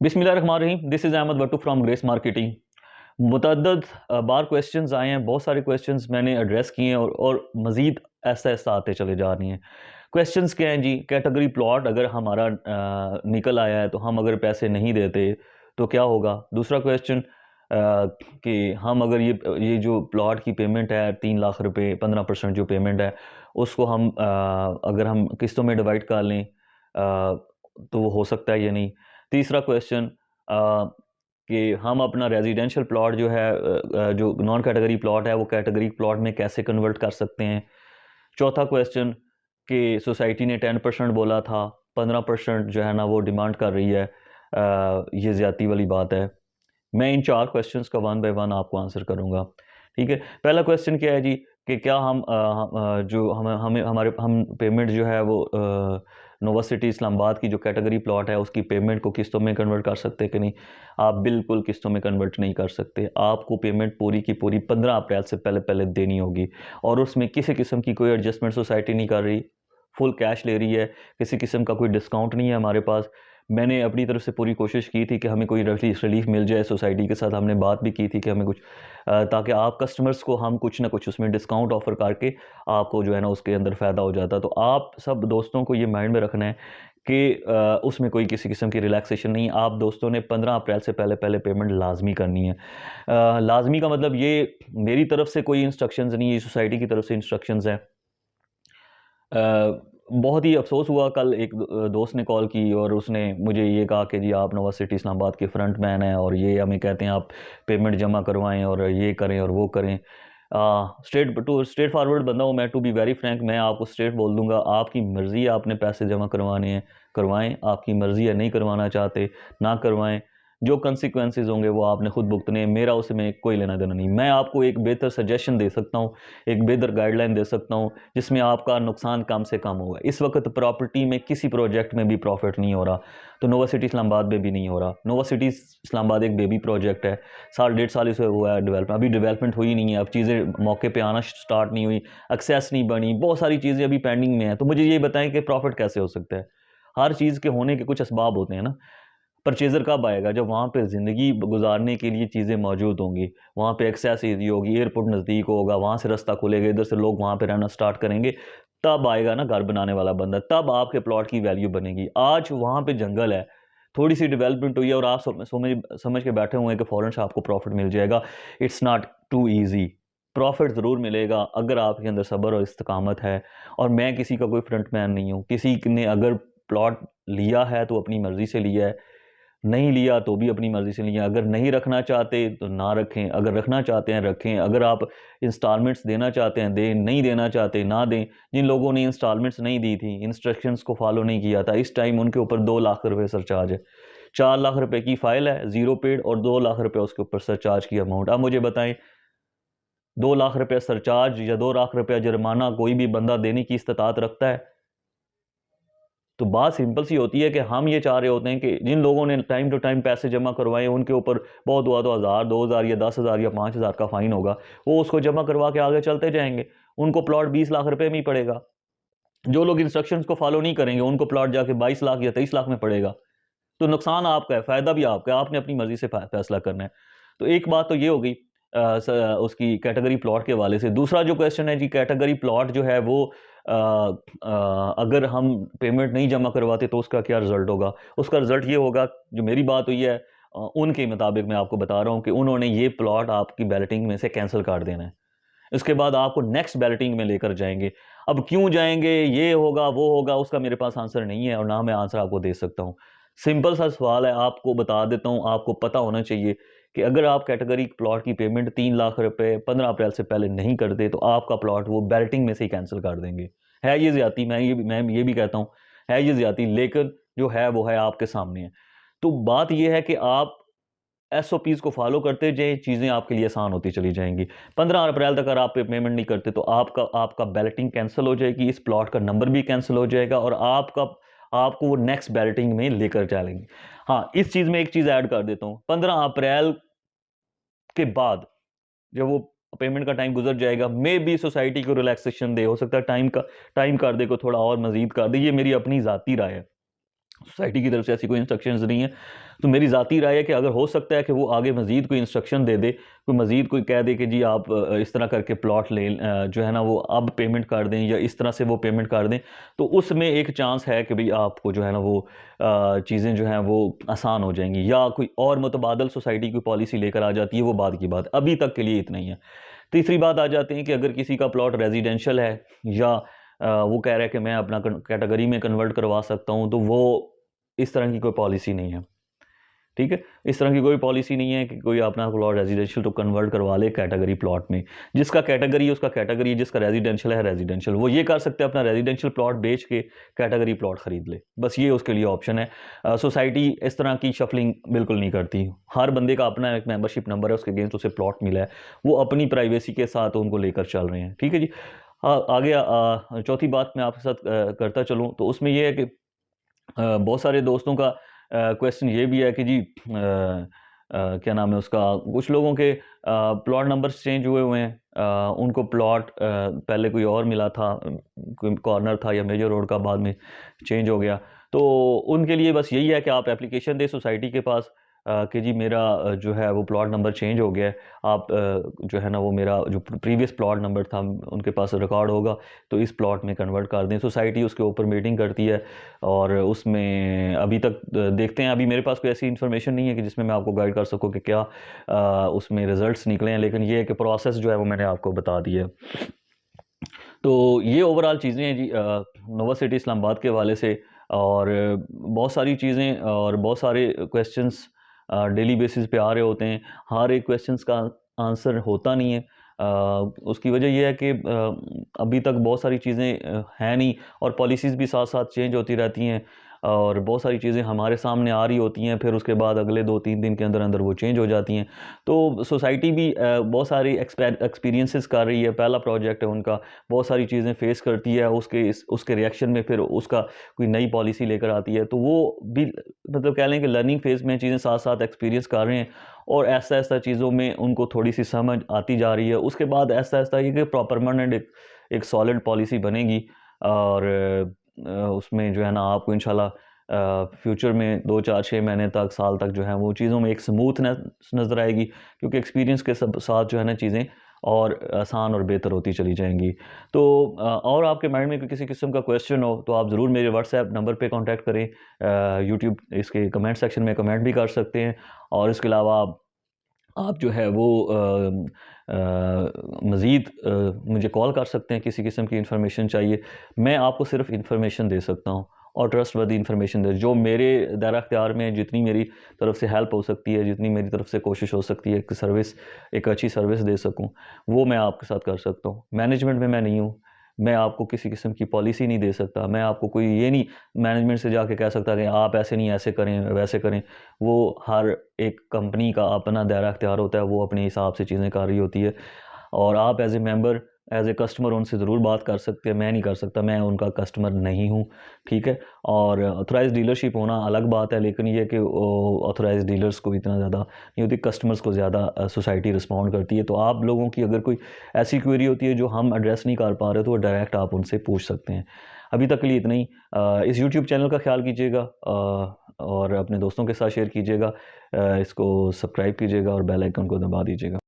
बिस्मिल्लाहिर्रहमानिर्रहीम। This is Ahmed Wattoo from Grace marketing. मुतअद्दद बार क्वेश्चंस आए हैं, बहुत सारे क्वेश्चंस मैंने एड्रेस किए हैं और मज़ीद ऐसा ऐसा आते चले जा रही हैं। क्वेश्चंस क्या हैं जी? कैटेगरी प्लॉट अगर हमारा निकल आया है तो हम अगर पैसे नहीं देते तो क्या होगा? दूसरा क्वेश्चन कि हम अगर ये जो प्लॉट की पेमेंट है 3 लाख रुपए, 15% जो पेमेंट है उसको हम अगर हम किस्तों में डिवाइड कर लें तो वो हो सकता है या नहीं। तीसरा क्वेश्चन कि हम अपना रेजिडेंशियल प्लॉट जो है जो नॉन कैटेगरी प्लॉट है वो कैटेगरी प्लॉट में कैसे कन्वर्ट कर सकते हैं। चौथा क्वेश्चन कि सोसाइटी ने 10% बोला था, 15% जो है ना वो डिमांड कर रही है, ये ज़्यादती वाली बात है। मैं इन 4 क्वेश्चंस का वन बाय वन आपको आंसर करूँगा, ठीक है। पहला क्वेश्चन क्या है जी कि क्या हम जो हम पेमेंट जो है वो नोवा सिटी इस्लामाबाद की जो कैटेगरी प्लॉट है उसकी पेमेंट को किस्तों में कन्वर्ट कर सकते हैं कि नहीं? आप बिल्कुल किस्तों में कन्वर्ट नहीं कर सकते। आपको पेमेंट पूरी की पूरी 15 अप्रैल से पहले पहले देनी होगी और उसमें किसी किस्म की कोई एडजस्टमेंट सोसाइटी नहीं कर रही, फुल कैश ले रही है, किसी किस्म का कोई डिस्काउंट नहीं है हमारे पास। मैंने अपनी तरफ से पूरी कोशिश की थी कि हमें कोई रिलीफ मिल जाए, सोसाइटी के साथ हमने बात भी की थी कि हमें कुछ ताकि आप कस्टमर्स को हम कुछ ना कुछ उसमें डिस्काउंट ऑफ़र करके आपको जो है ना उसके अंदर फ़ायदा हो जाता। तो आप सब दोस्तों को ये माइंड में रखना है कि उसमें कोई किसी किस्म की रिलैक्सेशन नहीं। आप दोस्तों ने 15 अप्रैल से पहले पहले पेमेंट लाजमी करनी है। लाजमी का मतलब ये मेरी तरफ से कोई इंस्ट्रक्शंस नहीं है, सोसाइटी की तरफ से इंस्ट्रक्शंस हैं। बहुत ही अफ़सोस हुआ, कल एक दोस्त ने कॉल की और उसने मुझे ये कहा कि जी आप नोवा सिटी इस्लामाबाद के फ्रंट मैन हैं और ये हमें कहते हैं आप पेमेंट जमा करवाएं और ये करें और वो करें। स्ट्रेट फारवर्ड बंदा हूँ मैं, टू बी वेरी फ्रैंक। मैं आपको स्ट्रेट बोल दूंगा, आपकी मर्ज़ी है, आपने पैसे जमा करवाने हैं करवाएं, आपकी मर्ज़ी है नहीं करवाना चाहते ना करवाएं। जो कंसिक्वेंसेस होंगे वो आपने खुद भुगतने हैं, मेरा उसमें कोई लेना देना नहीं। मैं आपको एक बेहतर सजेशन दे सकता हूँ, एक बेहतर गाइडलाइन दे सकता हूँ जिसमें आपका नुकसान कम से कम होगा। इस वक्त प्रॉपर्टी में किसी प्रोजेक्ट में भी प्रॉफिट नहीं हो रहा, तो नोवा सिटी इस्लामाबाद में भी नहीं हो रहा। नोवा सिटी इस्लामाबाद एक बेबी प्रोजेक्ट है, साल 1.5 साल इसे हुआ है डेवलपमेंट, अभी डेवलपमेंट हुई नहीं है, अब चीज़ें मौके पे आना स्टार्ट नहीं हुई, एक्सेस नहीं बनी, बहुत सारी चीज़ें अभी पेंडिंग में हैं। तो मुझे ये बताएं कि प्रॉफिट कैसे हो सकता है? हर चीज़ के होने के कुछ असबाब होते हैं ना। परचेज़र कब आएगा? जब वहाँ पे ज़िंदगी गुजारने के लिए चीज़ें मौजूद होंगी, वहाँ पे एक्सेस ईज़ी होगी, एयरपोर्ट नज़दीक होगा, वहाँ से रास्ता खुलेगा, इधर से लोग वहाँ पे रहना स्टार्ट करेंगे, तब आएगा ना घर बनाने वाला बंदा, तब आपके प्लॉट की वैल्यू बनेगी। आज वहाँ पे जंगल है, थोड़ी सी डेवलपमेंट हुई है और आप समझ के बैठे हुए हैं कि फ़ौरन से आपको प्रॉफिट मिल जाएगा। It's not too easy. Profit ज़रूर मिलेगा अगर आपके अंदर सब्र और इस्तिकामत है। और मैं किसी का कोई फ्रंट मैन नहीं हूँ। किसी ने अगर प्लॉट लिया है तो अपनी मर्ज़ी से लिया है, नहीं लिया तो भी अपनी मर्ज़ी से लिया। अगर नहीं रखना चाहते तो ना रखें, अगर रखना चाहते हैं रखें, अगर आप इंस्टॉलमेंट्स देना चाहते हैं दें, नहीं देना चाहते ना दें। जिन लोगों ने इंस्टॉलमेंट्स नहीं दी थी, इंस्ट्रक्शंस को फॉलो नहीं किया था, इस टाइम उनके ऊपर 2 लाख रुपए सरचार्ज है। 4 लाख रुपए की फ़ाइल है, ज़ीरो पेड, और 2 लाख रुपए उसके ऊपर सरचार्ज की अमाउंट। अब मुझे बताएं, 2 लाख रुपए सरचार्ज या 2 लाख रुपया जुर्माना कोई भी बंदा देने की इस्तात रखता है? तो बात सिंपल सी होती है कि हम ये चाह रहे होते हैं कि जिन लोगों ने टाइम टू टाइम पैसे जमा करवाए उनके ऊपर बहुत हुआ तो 1000, 2000 या 10,000 या 5,000 का फाइन होगा, वो उसको जमा करवा के आगे चलते जाएंगे। उनको प्लॉट 20 लाख रुपए में ही पड़ेगा। जो लोग इंस्ट्रक्शंस को फॉलो नहीं करेंगे उनको प्लॉट जाके 22 लाख या 23 लाख में पड़ेगा। तो नुकसान आपका है, फ़ायदा भी आपका है, आपने अपनी मर्ज़ी से फैसला करना है। तो एक बात तो ये हो गई उसकी कैटेगरी प्लॉट के हवाले से। दूसरा जो क्वेश्चन है जी, कैटेगरी प्लॉट जो है वो अगर हम पेमेंट नहीं जमा करवाते तो उसका क्या रिज़ल्ट होगा? उसका रिज़ल्ट ये होगा, जो मेरी बात हुई है उनके मुताबिक मैं आपको बता रहा हूँ कि उन्होंने ये प्लॉट आपकी बैलेटिंग में से कैंसिल कर देना है। इसके बाद आपको नेक्स्ट बैलेटिंग में लेकर जाएँगे। अब क्यों जाएँगे, ये होगा, वो होगा, उसका मेरे पास आंसर नहीं है और ना मैं आंसर आपको दे सकता हूँ। सिंपल सा सवाल है, आपको बता देता हूँ, आपको पता होना चाहिए कि अगर आप कैटेगरी प्लॉट की पेमेंट 3 लाख रुपए 15 अप्रैल से पहले नहीं करते तो आपका प्लॉट वो बैलेटिंग में से ही कैंसिल कर देंगे। है ये ज़्यादती, मैं ये भी कहता हूँ, है ये ज़्यादती, लेकिन जो है वो है आपके सामने है। तो बात ये है कि आप एसओपीज़ को फॉलो करते जाएँ, चीज़ें आपके लिए आसान होती चली जाएँगी। 15 अप्रैल तक अगर आप पेमेंट नहीं करते तो आपका बैलेटिंग कैंसल हो जाएगी, इस प्लॉट का नंबर भी कैंसल हो जाएगा और आपको वो नेक्स्ट बैलेटिंग में लेकर चलेंगे। हाँ, इस चीज़ में एक चीज़ ऐड कर देता हूँ, 15 अप्रैल के बाद जब वो पेमेंट का टाइम गुजर जाएगा, मे बी सोसाइटी को रिलैक्सेशन दे, हो सकता है टाइम कर दे, को थोड़ा और मज़ीद कर दे, ये मेरी अपनी ज़ाती राय है। सोसाइटी की तरफ से ऐसी कोई इंस्ट्रक्शंस नहीं है। तो मेरी ज़ाती राय है कि अगर हो सकता है कि वो आगे मज़ीद कोई इंस्ट्रक्शन दे दे, कोई मज़ीद कोई कह दे कि जी आप इस तरह करके प्लॉट जो है ना वो अब पेमेंट कर दें या इस तरह से वो पेमेंट कर दें, तो उसमें एक चांस है कि भाई आपको जो है ना वो चीज़ें जो हैं वो आसान हो जाएंगी, या कोई और मुतबादल सोसाइटी की पॉलिसी लेकर आ जाती है, वो बाद की बात। अभी तक के लिए इतना ही है। तीसरी बात आ जाती है कि अगर किसी का प्लॉट रेजिडेंशियल है या वो कह रहा है कि मैं अपना कैटेगरी में कन्वर्ट करवा सकता हूँ, तो वो इस तरह की कोई पॉलिसी नहीं है। ठीक है, इस तरह की कोई पॉलिसी नहीं है कि कोई अपना प्लॉट रेजिडेंशियल तो कन्वर्ट करवा ले कैटेगरी प्लॉट में। जिसका कैटेगरी है उसका कैटेगरी है, जिसका रेजिडेंशियल है रेजिडेंशियल, वो ये कर सकते हैं अपना रेजिडेंशियल प्लॉट बेच के कैटेगरी प्लॉट खरीद ले, बस ये उसके लिए ऑप्शन है। सोसाइटी इस तरह की शफलिंग बिल्कुल नहीं करती। हर बंदे का अपना एक मेंबरशिप नंबर है, उसके अगेंस्ट उसे प्लॉट मिला है, वो अपनी प्राइवेसी के साथ उनको लेकर चल रहे हैं। ठीक है जी। आगे चौथी बात मैं आपके साथ करता चलूँ, तो उसमें यह है कि बहुत सारे दोस्तों का क्वेश्चन ये भी है कि जी क्या नाम है उसका, कुछ लोगों के प्लॉट नंबर्स चेंज हुए हुए हैं, उनको प्लॉट पहले कोई और मिला था, कोई कॉर्नर था या मेजर रोड का, बाद में चेंज हो गया। तो उनके लिए बस यही है कि आप एप्लीकेशन दें सोसाइटी के पास कि जी मेरा जो है वो प्लॉट नंबर चेंज हो गया है, आप जो है ना वो मेरा जो प्रीवियस प्लॉट नंबर था उनके पास रिकॉर्ड होगा, तो इस प्लॉट में कन्वर्ट कर दें। सोसाइटी उसके ऊपर मीटिंग करती है और उसमें अभी तक देखते हैं, अभी मेरे पास कोई ऐसी इन्फॉर्मेशन नहीं है कि जिसमें मैं आपको गाइड कर सकूं कि क्या उसमें रिजल्ट्स निकले हैं, लेकिन ये है कि प्रोसेस जो है वो मैंने आपको बता दिया है। तो ये ओवरऑल चीज़ें हैं जी नोवा सिटी इस्लामाबाद के हवाले से। और बहुत सारी चीज़ें और बहुत सारे क्वेश्चंस डेली बेसिस पे आ रहे होते हैं। हर एक क्वेश्चंस का आंसर होता नहीं है। उसकी वजह यह है कि अभी तक बहुत सारी चीज़ें हैं नहीं, और पॉलिसीज़ भी साथ साथ चेंज होती रहती हैं, और बहुत सारी चीज़ें हमारे सामने आ रही होती हैं, फिर उसके बाद अगले 2-3 दिन के अंदर अंदर वो चेंज हो जाती हैं। तो सोसाइटी भी बहुत सारी एक्सपीरियंसेस कर रही है, पहला प्रोजेक्ट है उनका, बहुत सारी चीज़ें फेस करती है, उसके रिएक्शन में फिर उसका कोई नई पॉलिसी लेकर आती है, तो वो भी मतलब कह लें कि लर्निंग फेज़ में चीज़ें साथ साथ एक्सपीरियंस कर रहे हैं, और ऐसा ऐसा चीज़ों में उनको थोड़ी सी समझ आती जा रही है। उसके बाद ऐसा ऐसा ये कि परमानेंट एक सॉलिड पॉलिसी बनेगी, और उसमें जो है ना आपको इंशाल्लाह फ्यूचर में 2-4-6 महीने तक, साल तक जो है वो चीज़ों में एक स्मूथनेस नज़र आएगी, क्योंकि एक्सपीरियंस के साथ जो है ना चीज़ें और आसान और बेहतर होती चली जाएंगी। तो और आपके माइंड में कोई किसी किस्म का क्वेश्चन हो तो आप ज़रूर मेरे व्हाट्सएप नंबर पे कांटेक्ट करें, यूट्यूब इसके कमेंट सेक्शन में कमेंट भी कर सकते हैं, और इसके अलावा आप जो है वो मज़ीद मुझे कॉल कर सकते हैं, किसी किस्म की इन्फॉर्मेशन चाहिए, मैं आपको सिर्फ इन्फॉर्मेशन दे सकता हूँ, और ट्रस्टवर्दी इन्फॉर्मेशन दे, जो मेरे दायरा अख्तियार में जितनी मेरी तरफ से हेल्प हो सकती है, जितनी मेरी तरफ से कोशिश हो सकती है कि सर्विस, एक अच्छी सर्विस दे सकूँ, वो मैं आपके साथ कर सकता हूँ। मैनेजमेंट में मैं नहीं हूँ, मैं आपको किसी किस्म की पॉलिसी नहीं दे सकता, मैं आपको कोई ये नहीं मैनेजमेंट से जाके कह सकता कि आप ऐसे नहीं ऐसे करें वैसे करें। वो हर एक कंपनी का अपना दायरा अख्तियार होता है, वो अपने हिसाब से चीज़ें कर रही होती है, और आप as a member, as a customer उनसे ज़रूर बात कर सकते हैं, मैं नहीं कर सकता, मैं उनका कस्टमर नहीं हूँ। ठीक है, और ऑथराइज़ डीलरशिप होना अलग बात है, लेकिन ये कि ऑथराइज़ डीलर्स को इतना ज़्यादा नहीं होती, कस्टमर्स को ज़्यादा सोसाइटी रिस्पॉन्ड करती है। तो आप लोगों की अगर कोई ऐसी क्वेरी होती है जो हम एड्रेस नहीं कर पा रहे, तो वो डायरेक्ट आप उनसे पूछ सकते हैं। अभी तक के लिए इतना ही। इस यूट्यूब चैनल का ख्याल कीजिएगा, और अपने दोस्तों के साथ शेयर कीजिएगा, इसको सब्सक्राइब कीजिएगा और बेल आइकन को दबा दीजिएगा।